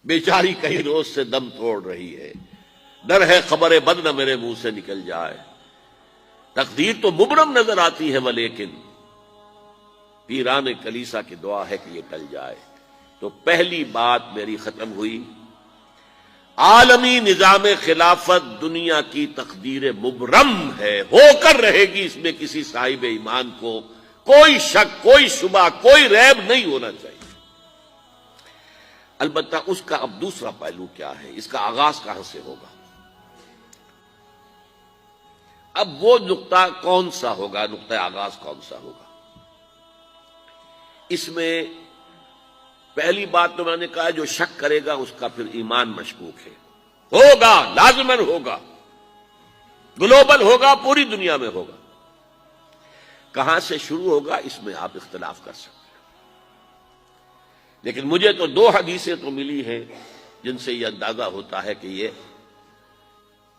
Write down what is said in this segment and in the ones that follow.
بیچاری کئی روز سے دم توڑ رہی ہے، ڈر ہے خبر بد نہ میرے منہ سے نکل جائے، تقدیر تو مبرم نظر آتی ہے ولیکن پیران کلیسا کی دعا ہے کہ یہ ٹل جائے۔ تو پہلی بات میری ختم ہوئی، عالمی نظام خلافت دنیا کی تقدیر مبرم ہے، ہو کر رہے گی، اس میں کسی صاحب ایمان کو کوئی شک، کوئی شبہ، کوئی ریب نہیں ہونا چاہیے۔ البتہ اس کا اب دوسرا پہلو کیا ہے، اس کا آغاز کہاں سے ہوگا؟ اب وہ نقطہ کون سا ہوگا، نقطہ آغاز کون سا ہوگا؟ اس میں پہلی بات تو میں نے کہا جو شک کرے گا اس کا پھر ایمان مشکوک ہے، ہوگا، لازماً ہوگا، گلوبل ہوگا، پوری دنیا میں ہوگا۔ کہاں سے شروع ہوگا اس میں آپ اختلاف کر سکتے ہیں، لیکن مجھے تو دو حدیثیں تو ملی ہیں جن سے یہ اندازہ ہوتا ہے کہ یہ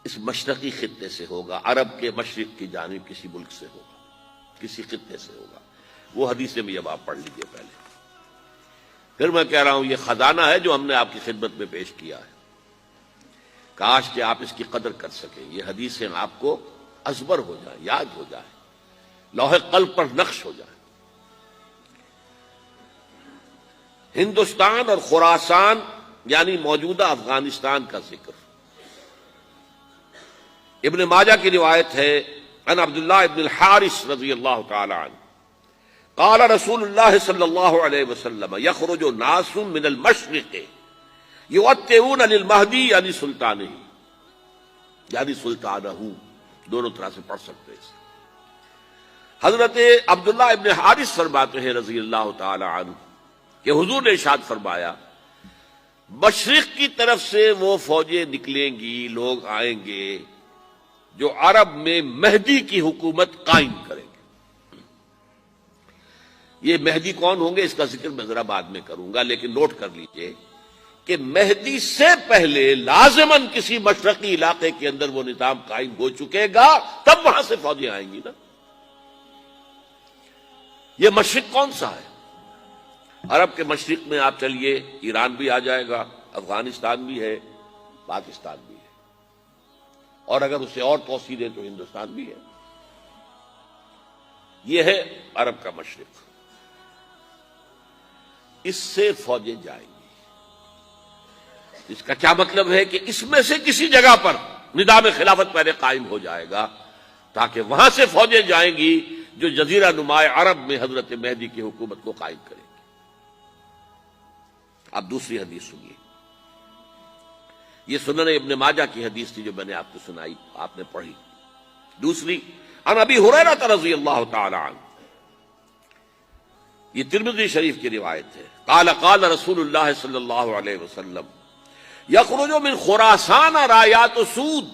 اس مشرقی خطے سے ہوگا، عرب کے مشرق کی جانب کسی ملک سے ہوگا، کسی خطے سے ہوگا۔ وہ حدیثیں بھی اب آپ پڑھ لیجئے پہلے، پھر میں کہہ رہا ہوں یہ خزانہ ہے جو ہم نے آپ کی خدمت میں پیش کیا ہے، کاش کہ آپ اس کی قدر کر سکیں، یہ حدیثیں آپ کو ازبر ہو جائیں، یاد ہو جائیں، لوح قلب پر نقش ہو جائیں۔ ہندوستان اور خراسان یعنی موجودہ افغانستان کا ذکر ابن ماجہ کی روایت ہے، عن عبداللہ ابن الحارث رضی اللہ تعالی عنہ قال رسول اللہ صلی اللہ علیہ وسلم یخرج ناس من المشرق یؤتئون للمہدی یعنی سلطانہ، یعنی سلطانہ، دونوں طرح سے پڑھ سکتے ہیں۔ حضرت عبداللہ ابن حارث فرماتے ہیں رضی اللہ تعالی عنہ کہ حضور نے ارشاد فرمایا مشرق کی طرف سے وہ فوجیں نکلیں گی، لوگ آئیں گے جو عرب میں مہدی کی حکومت قائم کریں گے۔ یہ مہدی کون ہوں گے اس کا ذکر میں ذرا بعد میں کروں گا، لیکن نوٹ کر لیجئے کہ مہدی سے پہلے لازماً کسی مشرقی علاقے کے اندر وہ نظام قائم ہو چکے گا، تب وہاں سے فوجیں آئیں گی نا۔ یہ مشرق کون سا ہے؟ عرب کے مشرق میں آپ چلیے، ایران بھی آ جائے گا، افغانستان بھی ہے، پاکستان بھی ہے، اور اگر اسے اور توسیع دیں تو ہندوستان بھی ہے۔ یہ ہے عرب کا مشرق، اس سے فوجیں جائیں گی۔ اس کا کیا مطلب ہے کہ اس میں سے کسی جگہ پر نظام خلافت پہلے قائم ہو جائے گا تاکہ وہاں سے فوجیں جائیں گی جو جزیرہ نما عرب میں حضرت مہدی کی حکومت کو قائم کریں گی۔ اب دوسری حدیث سنیے، یہ سنن ابن ماجہ کی حدیث تھی جو میں نے آپ کو سنائی، آپ نے پڑھی۔ دوسری عن ابی ہریرہ رضی اللہ تعالی عنہ، یہ ترمذی شریف کی روایت ہے، قال قال رسول اللہ صلی اللہ علیہ وسلم یخرج من خراسان رایات سود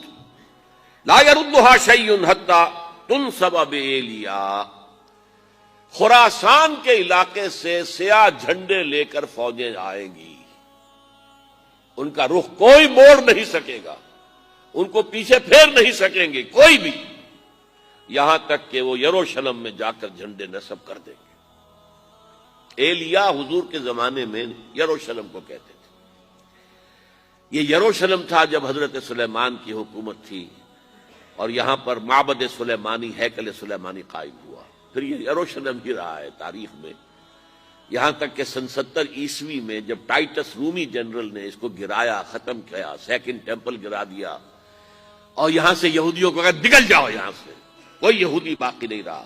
لا يردها شیء حتی تنصب بایلیا، خراسان کے علاقے سے سیاہ جھنڈے لے کر فوجیں آئیں گی، ان کا رخ کوئی موڑ نہیں سکے گا، ان کو پیچھے پھیر نہیں سکیں گے کوئی بھی، یہاں تک کہ وہ یروشلم میں جا کر جھنڈے نصب کر دیں گے۔ ایلیا حضور کے زمانے میں یروشلم کو کہتے تھے۔ یہ یروشلم تھا جب حضرت سلیمان کی حکومت تھی اور یہاں پر معبد سلیمانی، ہیکل سلیمانی قائم ہوا، پھر یہ یروشلم ہی رہا ہے تاریخ میں، یہاں تک کہ سن 70 عیسوی میں جب ٹائٹس رومی جنرل نے اس کو گرایا، ختم کیا، سیکنڈ ٹیمپل گرا دیا، اور یہاں سے یہودیوں کو کہا نکل جاؤ، یہاں سے کوئی یہودی باقی نہیں رہا،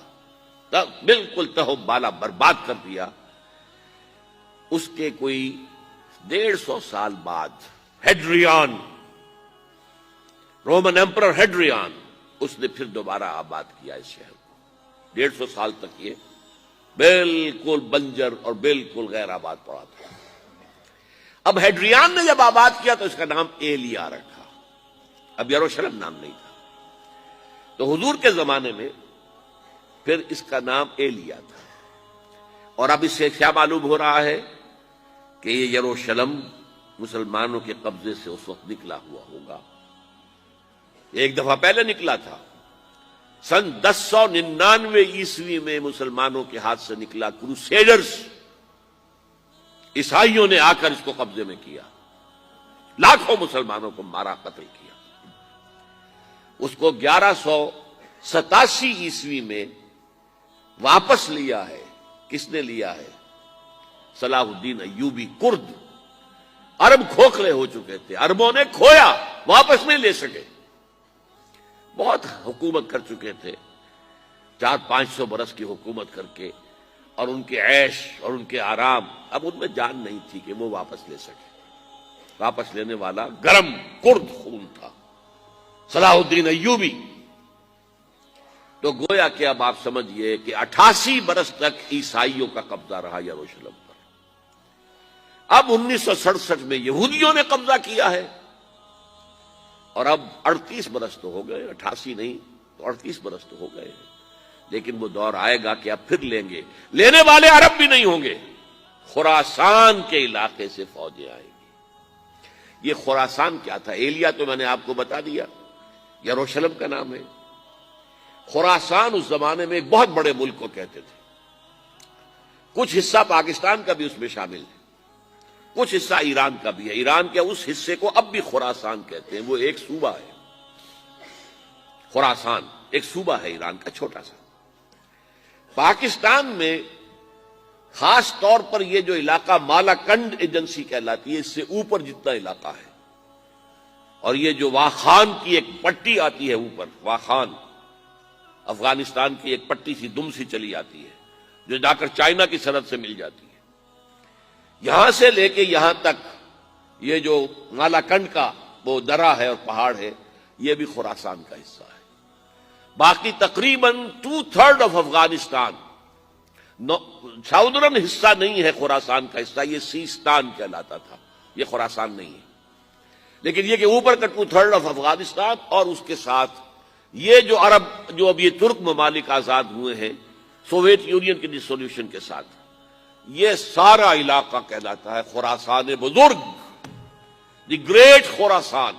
تب بالکل تہو بالا برباد کر دیا۔ اس کے کوئی 150 سال بعد ہیڈریان، رومن ایمپرر ہیڈریان، اس نے پھر دوبارہ آباد کیا اس شہر کو۔ 150 سال تک یہ بالکل بنجر اور بالکل غیر آباد پڑا تھا۔ اب ہیڈریان نے جب آباد کیا تو اس کا نام ایلیا رکھا، اب یروشلم نام نہیں تھا۔ تو حضور کے زمانے میں پھر اس کا نام ایلیا تھا، اور اب اس سے کیا معلوم ہو رہا ہے کہ یہ یروشلم مسلمانوں کے قبضے سے اس وقت نکلا ہوا ہوگا، ایک دفعہ پہلے نکلا تھا، سن 1099 عیسوی میں مسلمانوں کے ہاتھ سے نکلا، کروسیڈرز، عیسائیوں نے آ کر اس کو قبضے میں کیا، لاکھوں مسلمانوں کو مارا، قتل کیا۔ اس کو 1187 عیسوی میں واپس لیا ہے۔ کس نے لیا ہے؟ صلاح الدین ایوبی، کرد۔ عرب کھوکھلے ہو چکے تھے، عربوں نے کھویا، واپس نہیں لے سکے۔ بہت حکومت کر چکے تھے، 400-500 برس کی حکومت کر کے، اور ان کے عیش اور ان کے آرام، اب ان میں جان نہیں تھی کہ وہ واپس لے سکے۔ واپس لینے والا گرم کرد خون تھا، صلاح الدین ایوبی۔ تو گویا کہ اب آپ سمجھئے کہ 88 برس تک عیسائیوں کا قبضہ رہا یروشلم پر۔ اب 1967 میں یہودیوں نے قبضہ کیا ہے، اور اب 38 برس تو ہو گئے، 88 نہیں تو 38 برس تو ہو گئے۔ لیکن وہ دور آئے گا کہ اب پھر لیں گے، لینے والے عرب بھی نہیں ہوں گے، خراسان کے علاقے سے فوجیں آئیں گی۔ یہ خراسان کیا تھا؟ ایلیا تو میں نے آپ کو بتا دیا، یروشلم کا نام ہے۔ خراسان اس زمانے میں ایک بہت بڑے ملک کو کہتے تھے۔ کچھ حصہ پاکستان کا بھی اس میں شامل ہے، کچھ حصہ ایران کا بھی ہے۔ ایران کے اس حصے کو اب بھی خراسان کہتے ہیں، وہ ایک صوبہ ہے۔ خراسان ایک صوبہ ہے ایران کا، چھوٹا سا۔ پاکستان میں خاص طور پر یہ جو علاقہ مالاکنڈ ایجنسی کہلاتی ہے، اس سے اوپر جتنا علاقہ ہے، اور یہ جو واخان کی ایک پٹی آتی ہے اوپر، واخان افغانستان کی ایک پٹی سی دم سی چلی آتی ہے جو جا کر چائنا کی سرحد سے مل جاتی ہے، یہاں سے لے کے یہاں تک یہ جو مالاکنڈ کا وہ درہ ہے اور پہاڑ ہے، یہ بھی خراسان کا حصہ ہے۔ باقی تقریباً 2/3 آف افغانستان ساؤدرن حصہ نہیں ہے خراسان کا حصہ، یہ سیستان کہلاتا تھا، یہ خراسان نہیں ہے۔ لیکن یہ کہ اوپر کا 2/3 آف افغانستان، اور اس کے ساتھ یہ جو عرب، جو اب یہ ترک ممالک آزاد ہوئے ہیں سوویت یونین کی ڈسولوشن کے ساتھ، یہ سارا علاقہ کہلاتا ہے خراسان بزرگ، دی گریٹ خراسان۔